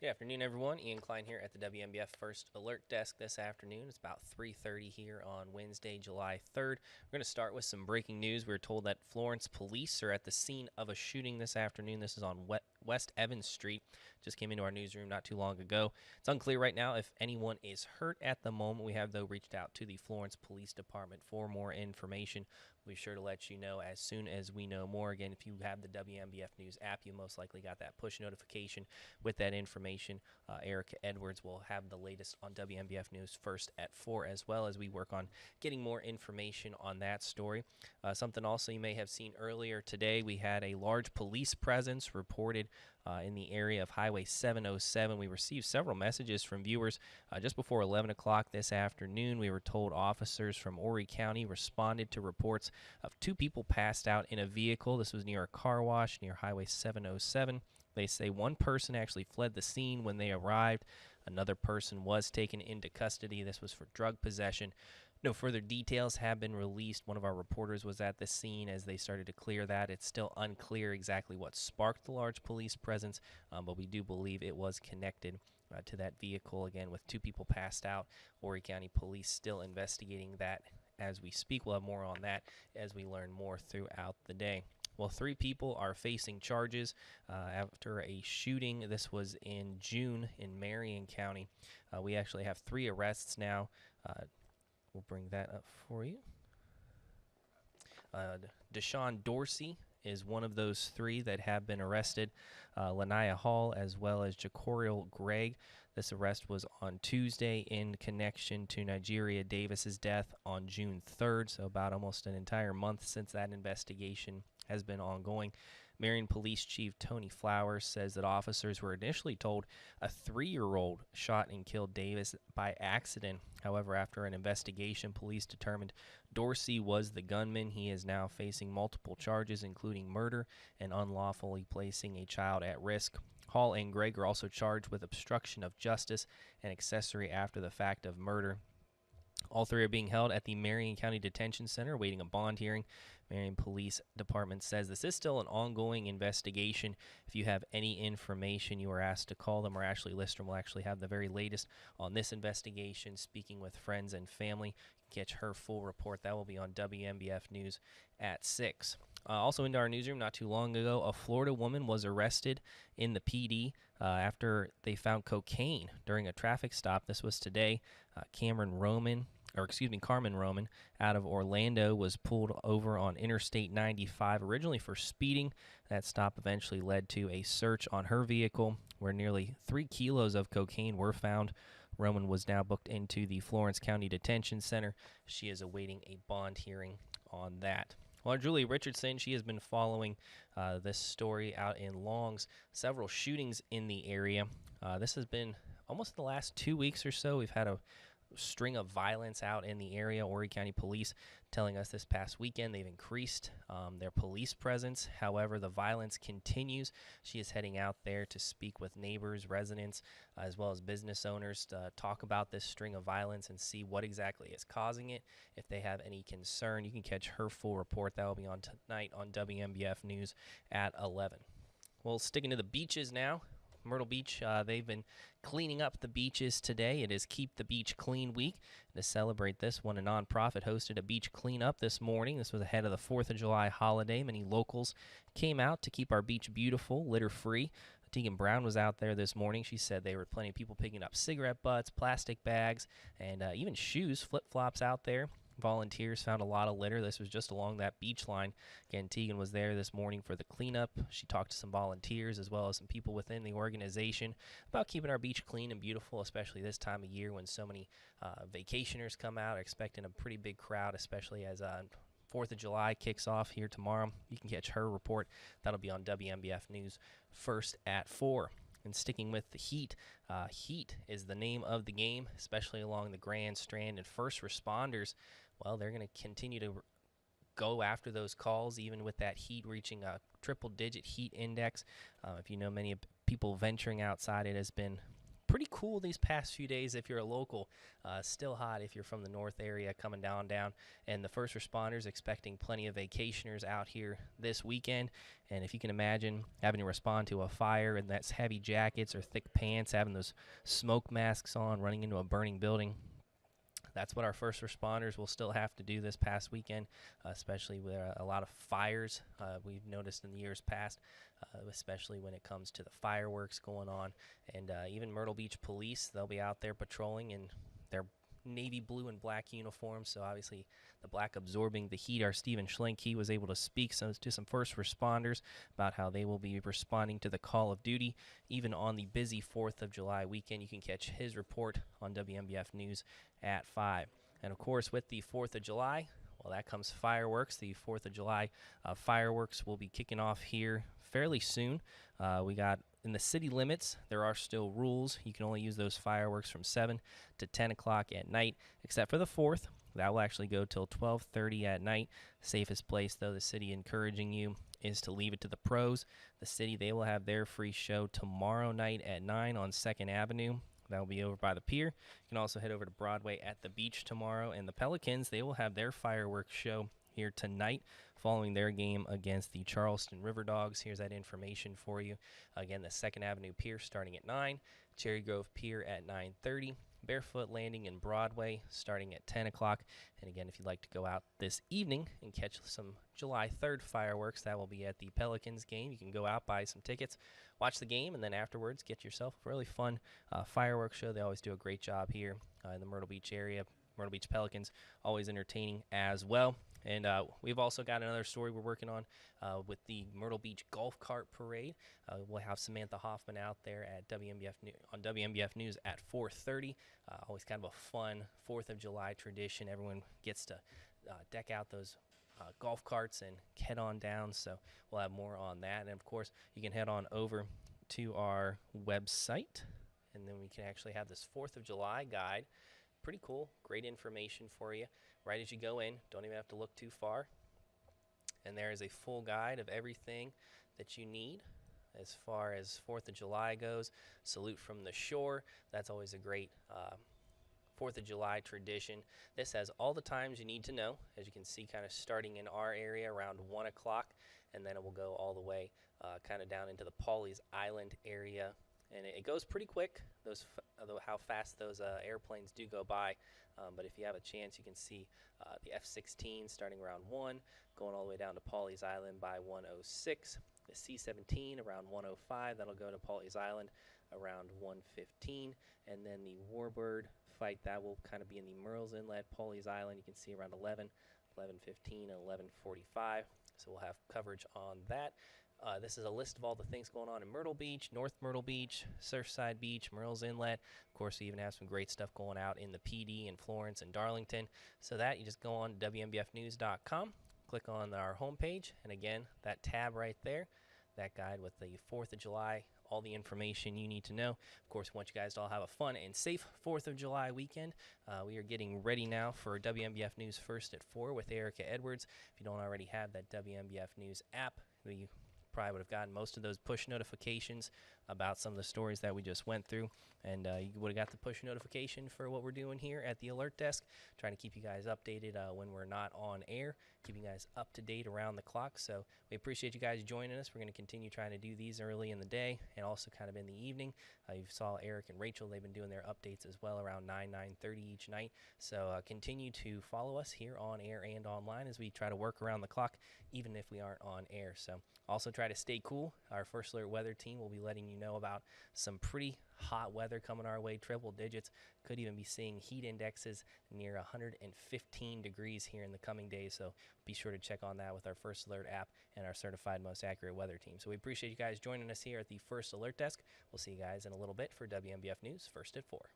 Good afternoon, everyone. Ian Klein here at the WMBF First Alert Desk this afternoon. It's about 3:30 here on Wednesday, July 3rd. We're going to start with some breaking news. We were told that Florence police are at the scene of a shooting this afternoon. This is on West Evans Street. Just came into our newsroom not too long ago. It's unclear right now if anyone is hurt at the moment. We have, though, reached out to the Florence Police Department for more information. We'll be sure to let you know as soon as we know more. Again, if you have the WMBF News app, you most likely got that push notification with that information. Erica Edwards will have the latest on WMBF News first at 4, as well as we work on getting more information on that story. Something also you may have seen earlier today, we had a large police presence reported in the area of Highway 707. We received several messages from viewers just before 11 o'clock this afternoon. We were told officers from Horry County responded to reports of two people passed out in a vehicle. This was near a car wash near Highway 707. They say one person actually fled the scene when they arrived. Another person was taken into custody. This was for drug possession. No further details have been released. One of our reporters was at the scene as they started to clear that. It's still unclear exactly what sparked the large police presence, but we do believe it was connected to that vehicle, again, with two people passed out. Horry County Police still investigating that as we speak. We'll have more on that as we learn more throughout the day. Well, three people are facing charges after a shooting. This was in June in Marion County. We actually have three arrests now. We'll bring that up for you. Deshaun Dorsey is one of those three that have been arrested. Lanaya Hall, as well as Jacoriel Gregg. This arrest was on Tuesday in connection to Nigeria Davis's death on June 3rd, so about almost an entire month since that investigation has been ongoing. Marion Police Chief Tony Flowers says that officers were initially told a 3-year-old shot and killed Davis by accident. However, after an investigation, police determined Dorsey was the gunman. He is now facing multiple charges, including murder and unlawfully placing a child at risk. Hall and Gregg are also charged with obstruction of justice and accessory after the fact of murder. All three are being held at the Marion County Detention Center, awaiting a bond hearing. Marion Police Department says this is still an ongoing investigation. If you have any information, you are asked to call them, or Ashley Listrom will actually have the very latest on this investigation, speaking with friends and family. You can catch her full report. That will be on WMBF News at 6. Also into our newsroom not too long ago, a Florida woman was arrested in the PD after they found cocaine during a traffic stop. This was today. Carmen Roman out of Orlando was pulled over on Interstate 95, originally for speeding. That stop eventually led to a search on her vehicle where nearly 3 kilos of cocaine were found. Roman was now booked into the Florence County Detention Center. She is awaiting a bond hearing on that. Well, Julie Richardson, she has been following this story out in Longs. Several shootings in the area. This has been almost the last 2 weeks or so. We've had a string of violence out in the area. Horry County Police telling us this past weekend they've increased their police presence. However, the violence continues. She is heading out there to speak with neighbors, residents, as well as business owners to talk about this string of violence and see what exactly is causing it. If they have any concern, you can catch her full report. That will be on tonight on WMBF News at 11. Well, sticking to the beaches now. Myrtle Beach, they've been cleaning up the beaches today. It is Keep the Beach Clean Week. To celebrate this one, a nonprofit hosted a beach cleanup this morning. This was ahead of the 4th of July holiday. Many locals came out to keep our beach beautiful, litter-free. Tegan Brown was out there this morning. She said there were plenty of people picking up cigarette butts, plastic bags, and even shoes, flip-flops out there. Volunteers found a lot of litter. This was just along that beach line. Again, Tegan was there this morning for the cleanup. She talked to some volunteers as well as some people within the organization about keeping our beach clean and beautiful, especially this time of year when so many vacationers come out. Expecting a pretty big crowd, especially as 4th of July kicks off here tomorrow. You can catch her report. That'll be on WMBF News first at 4. And sticking with the heat, heat is the name of the game, especially along the Grand Strand. And first responders, well, they're going to continue to go after those calls, even with that heat reaching a triple-digit heat index. If you know many people venturing outside, it has been pretty cool these past few days if you're a local. Still hot if you're from the north area coming down. And the first responders expecting plenty of vacationers out here this weekend. And if you can imagine having to respond to a fire, and that's heavy jackets or thick pants, having those smoke masks on, running into a burning building. That's what our first responders will still have to do this past weekend, especially with a lot of fires we've noticed in the years past, especially when it comes to the fireworks going on. And even Myrtle Beach police, they'll be out there patrolling in their navy blue and black uniforms, so obviously the black absorbing the heat. Our Stephen Schlink, he was able to speak to some first responders about how they will be responding to the call of duty even on the busy 4th of July weekend. You can catch his report on WMBF News at 5. And of course, with the 4th of July, well, that comes fireworks. The 4th of July fireworks will be kicking off here fairly soon. We got in the city limits, there are still rules. You can only use those fireworks from 7 to 10 o'clock at night, except for the 4th. That will actually go till 12:30 at night. Safest place, though, the city encouraging you is to leave it to the pros. The city, they will have their free show tomorrow night at 9 on 2nd Avenue. That will be over by the pier. You can also head over to Broadway at the beach tomorrow. And the Pelicans, they will have their fireworks show here tonight following their game against the Charleston River Dogs. Here's that information for you. Again, the 2nd Avenue Pier starting at 9, Cherry Grove Pier at 9:30, Barefoot Landing in Broadway starting at 10 o'clock. And again, if you'd like to go out this evening and catch some July 3rd fireworks, that will be at the Pelicans game. You can go out, buy some tickets, watch the game, and then afterwards get yourself a really fun fireworks show. They always do a great job here in the Myrtle Beach area. Myrtle Beach Pelicans, always entertaining as well. And we've also got another story we're working on with the Myrtle Beach Golf Cart Parade. We'll have Samantha Hoffman out there at on WMBF News at 4:30. Always kind of a fun 4th of July tradition. Everyone gets to deck out those golf carts and head on down. So we'll have more on that. And, of course, you can head on over to our website, and then we can actually have this 4th of July guide. Pretty cool, great information for you right as you go in. Don't even have to look too far. And there is a full guide of everything that you need as far as 4th of July goes. Salute from the shore. That's always a great 4th of July tradition. This has all the times you need to know, as you can see, kind of starting in our area around 1 o'clock, and then it will go all the way kind of down into the Pawleys Island area. And it goes pretty quick, how fast those airplanes do go by. But if you have a chance, you can see the F-16 starting around 1, going all the way down to Pawleys Island by 1:06. The C-17 around 1:05. That'll go to Pawleys Island around 1:15. And then the Warbird fight, that will kind of be in the Merle's Inlet, Pawleys Island. You can see around 11, 11:15, and 11:45. So we'll have coverage on that. This is a list of all the things going on in Myrtle Beach, North Myrtle Beach, Surfside Beach, Merle's Inlet. Of course, we even have some great stuff going out in the PD in Florence and Darlington. So that, you just go on to WMBFnews.com, click on our homepage, and again, that tab right there, that guide with the 4th of July, all the information you need to know. Of course, we want you guys to all have a fun and safe 4th of July weekend. We are getting ready now for WMBF News First at 4 with Erica Edwards. If you don't already have that WMBF News app, you probably would have gotten most of those push notifications about some of the stories that we just went through, and you would have got the push notification for what we're doing here at the Alert Desk, trying to keep you guys updated when we're not on air, keeping you guys up to date around the clock. So we appreciate you guys joining us. We're going to continue trying to do these early in the day and also kind of in the evening. You saw Eric and Rachel, they've been doing their updates as well around 9:30 each night. So continue to follow us here on air and online as we try to work around the clock, even if we aren't on air. So also try to stay cool. Our First Alert Weather team will be letting you know about some pretty hot weather coming our way, triple digits. Could even be seeing heat indexes near 115 degrees here in the coming days. So be sure to check on that with our First Alert app and our certified most accurate weather team. So we appreciate you guys joining us here at the First Alert Desk. We'll see you guys in a little bit for WMBF News First at 4.